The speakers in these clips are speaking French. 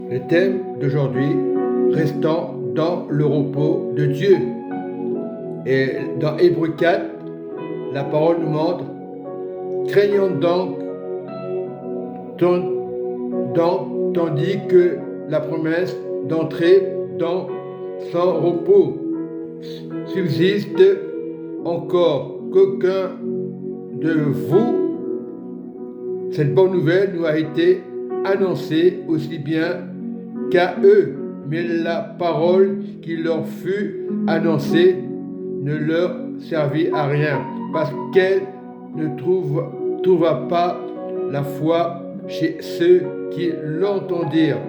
Le thème d'aujourd'hui, restant dans le repos de Dieu. Et dans Hébreux 4, la parole nous montre, craignons donc, tandis que la promesse d'entrer dans son repos subsiste encore, qu'aucun de vous, cette bonne nouvelle nous a été annoncée aussi bien qu'à eux, mais la parole qui leur fut annoncée ne leur servit à rien, parce qu'elle ne trouva pas la foi chez ceux qui l'entendirent.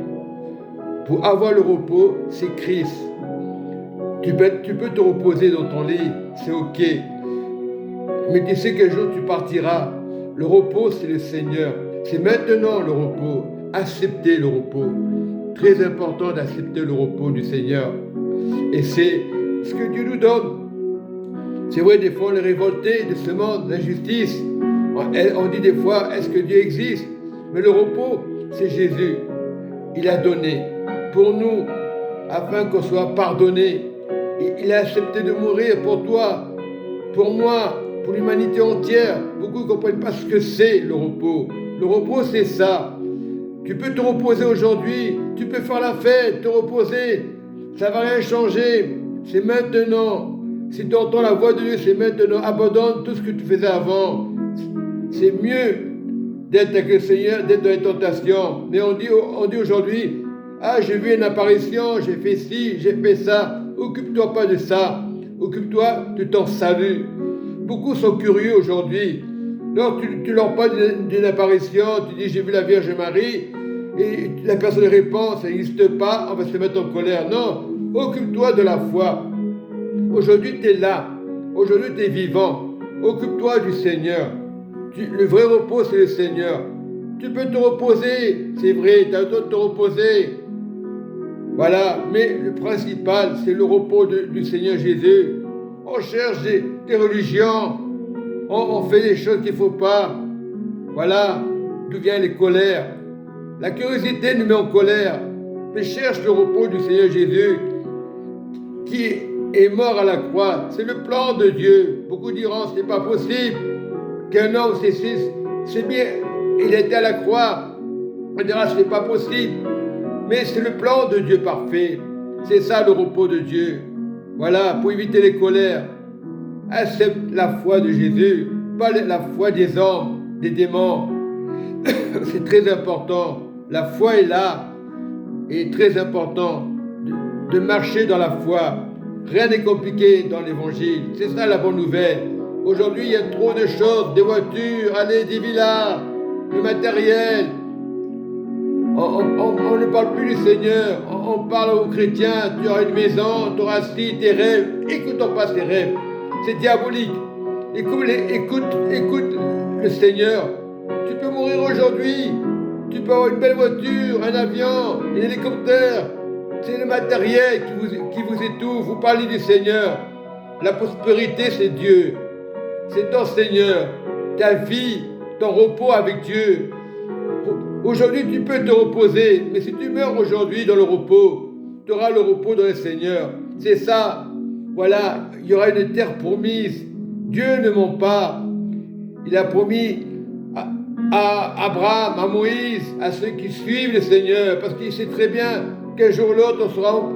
Pour avoir le repos, c'est Christ. Tu peux te reposer dans ton lit, c'est ok. Mais tu sais quel jour tu partiras. Le repos, c'est le Seigneur. C'est maintenant le repos. Acceptez le repos. Très important d'accepter le repos du Seigneur. Et c'est ce que Dieu nous donne. C'est vrai, des fois on est révolté de ce monde, l'injustice. On dit des fois, est-ce que Dieu existe? Mais le repos, c'est Jésus. Il a donné pour nous, afin qu'on soit pardonné. Il a accepté de mourir pour toi, pour moi, pour l'humanité entière. Beaucoup ne comprennent pas ce que c'est le repos. Le repos, c'est ça. Tu peux te reposer aujourd'hui, tu peux faire la fête, te reposer. Ça ne va rien changer. C'est maintenant. Si tu entends la voix de Dieu, c'est maintenant. Abandonne tout ce que tu faisais avant. C'est mieux d'être avec le Seigneur, d'être dans les tentations. Mais on dit aujourd'hui, ah, j'ai vu une apparition, j'ai fait ci, j'ai fait ça. Occupe-toi pas de ça. Occupe-toi de ton salut. Beaucoup sont curieux aujourd'hui. Donc tu leur parles d'une apparition, tu dis j'ai vu la Vierge Marie, et la personne répond ça n'existe pas, on va se mettre en colère. Non, occupe-toi de la foi. Aujourd'hui tu es là, aujourd'hui tu es vivant. Occupe-toi du Seigneur. Le vrai repos c'est le Seigneur. Tu peux te reposer, c'est vrai, tu as le droit de te reposer. Voilà, mais le principal c'est le repos du Seigneur Jésus. On cherche des religions, on fait des choses qu'il ne faut pas. Voilà d'où viennent les colères. La curiosité nous met en colère. Mais cherche le repos du Seigneur Jésus qui est mort à la croix. C'est le plan de Dieu. Beaucoup diront ce n'est pas possible qu'un homme c'est bien. Il était à la croix. On dira ce n'est pas possible. Mais c'est le plan de Dieu parfait. C'est ça le repos de Dieu. Voilà, pour éviter les colères. Accepte la foi de Jésus, pas la foi des hommes, des démons. C'est très important. La foi est là. Et très important de marcher dans la foi. Rien n'est compliqué dans l'évangile. C'est ça la bonne nouvelle. Aujourd'hui, il y a trop de choses, des voitures, allez, des villas, le matériel. On ne parle plus du Seigneur. On parle aux chrétiens. Tu auras une maison, tu auras ci, tes rêves. Écoutons pas ces rêves. C'est diabolique. Écoute le Seigneur. Tu peux mourir aujourd'hui. Tu peux avoir une belle voiture, un avion, un hélicoptère. C'est le matériel qui vous étouffe. Vous parlez du Seigneur. La prospérité, c'est Dieu. C'est ton Seigneur. Ta vie, ton repos avec Dieu. Aujourd'hui, tu peux te reposer. Mais si tu meurs aujourd'hui dans le repos, tu auras le repos dans le Seigneur. C'est ça. Voilà, il y aura une terre promise. Dieu ne ment pas. Il a promis à Abraham, à Moïse, à ceux qui suivent le Seigneur, parce qu'il sait très bien qu'un jour ou l'autre, on sera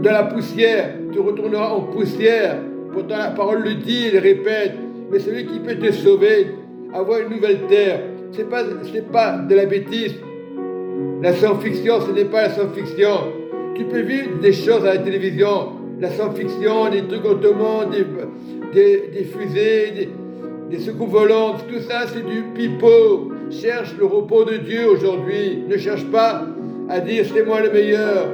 dans la poussière. Tu retourneras en poussière. Pourtant, la parole le dit, il le répète. Mais celui qui peut te sauver, avoir une nouvelle terre, c'est pas de la bêtise. La science-fiction, ce n'est pas la science-fiction. Tu peux vivre des choses à la télévision. La science-fiction, des trucs automatiques, des fusées, des secours volantes, tout ça c'est du pipeau. Cherche le repos de Dieu aujourd'hui. Ne cherche pas à dire c'est moi le meilleur,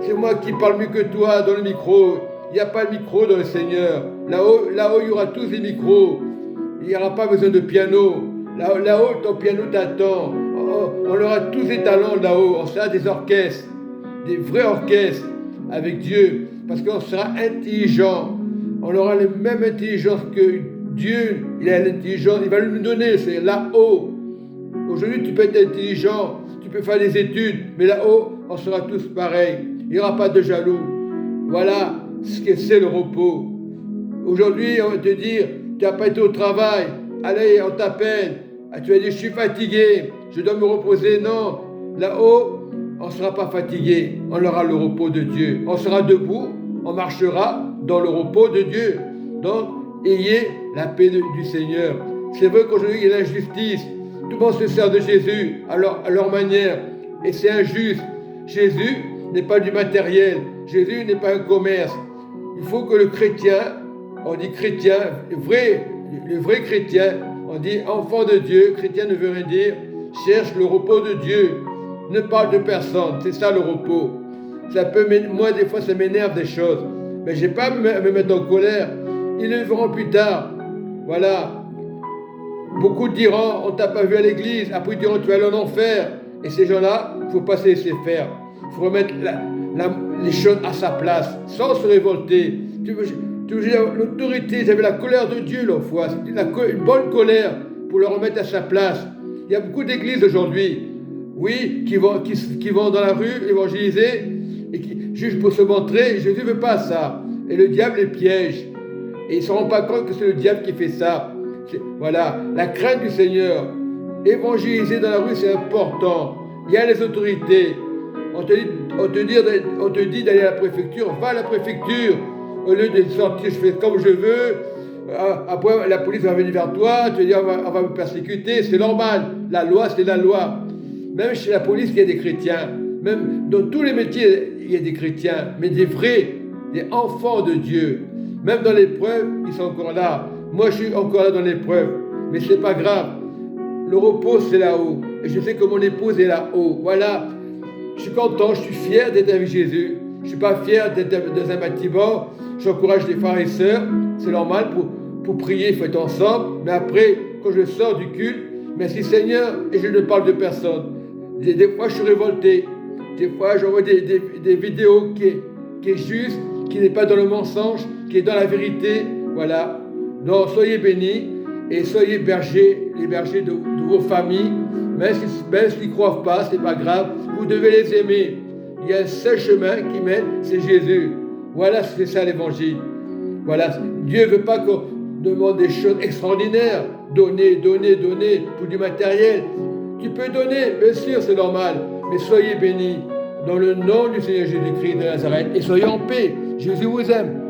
c'est moi qui parle mieux que toi dans le micro. Il n'y a pas de micro dans le Seigneur. Là-haut, il y aura tous les micros. Il n'y aura pas besoin de piano. Là-haut, ton piano t'attend. On aura tous les talents là-haut. On sera des orchestres, des vrais orchestres avec Dieu. Parce qu'on sera intelligent. On aura la même intelligence que Dieu. Il a l'intelligence, il va nous donner, c'est là-haut. Aujourd'hui, tu peux être intelligent. Tu tu peux faire des études, mais là-haut, on sera tous pareils. Il n'y aura pas de jaloux. Voilà ce que c'est le repos. Aujourd'hui, on va te dire, tu n'as pas été au travail, allez, on t'appelle. Ah, tu vas dire, je suis fatigué, je dois me reposer. Non, là-haut, on ne sera pas fatigué, on aura le repos de Dieu. On sera debout, on marchera dans le repos de Dieu. Donc, ayez la paix du Seigneur. C'est vrai qu'aujourd'hui, il y a l'injustice. Tout le monde se sert de Jésus à leur manière. Et c'est injuste. Jésus n'est pas du matériel. Jésus n'est pas un commerce. Il faut que le chrétien, on dit chrétien, le vrai chrétien, on dit enfant de Dieu. Chrétien ne veut rien dire. Cherche le repos de Dieu. Ne parle de personne. C'est ça le repos. Moi, des fois, ça m'énerve des choses. Mais je n'ai pas à me mettre en colère. Ils le verront plus tard. Voilà. Beaucoup diront, on t'a pas vu à l'église. Après, ils diront, tu vas aller en enfer. Et ces gens-là, il ne faut pas se laisser faire. Il faut remettre les choses à sa place, sans se révolter. L'autorité, j'avais la colère de Dieu l'autre fois. C'était une bonne colère pour le remettre à sa place. Il y a beaucoup d'églises aujourd'hui, oui, qui vont dans la rue évangéliser et qui jugent pour se montrer. Jésus ne veut pas ça. Et le diable les piège. Et ils ne se rendent pas compte que c'est le diable qui fait ça. Voilà, la crainte du Seigneur. Évangéliser dans la rue, c'est important. Il y a les autorités. On te dit d'aller à la préfecture, va à la préfecture. Au lieu de sortir, je fais comme je veux. Après, la police va venir vers toi, tu vas dire, on va me persécuter. C'est normal. La loi, c'est la loi. Même chez la police, il y a des chrétiens. Même dans tous les métiers, il y a des chrétiens. Mais des vrais, des enfants de Dieu. Même dans l'épreuve, ils sont encore là. Moi, je suis encore là dans l'épreuve. Mais ce n'est pas grave. Le repos, c'est là-haut. Et je sais que mon épouse est là-haut. Voilà. Je suis content, je suis fier d'être avec Jésus. Je ne suis pas fier d'être dans un bâtiment. J'encourage les frères et sœurs. C'est normal, pour prier, il faut être ensemble. Mais après, quand je sors du culte, merci Seigneur, et je ne parle de personne. Des fois, je suis révolté. Des fois, j'envoie des vidéos qui est juste, qui n'est pas dans le mensonge, qui est dans la vérité. Voilà. Donc, soyez bénis et soyez bergers, les bergers de vos familles. Même s'ils ne croient pas, ce n'est pas grave. Vous devez les aimer. Il y a un seul chemin qui mène, c'est Jésus. Voilà, c'est ça l'évangile. Voilà. Dieu ne veut pas qu'on demande des choses extraordinaires. Donner pour du matériel. Tu peux donner, bien sûr, c'est normal. Mais soyez bénis dans le nom du Seigneur Jésus-Christ de Nazareth et soyez en paix. Jésus vous aime.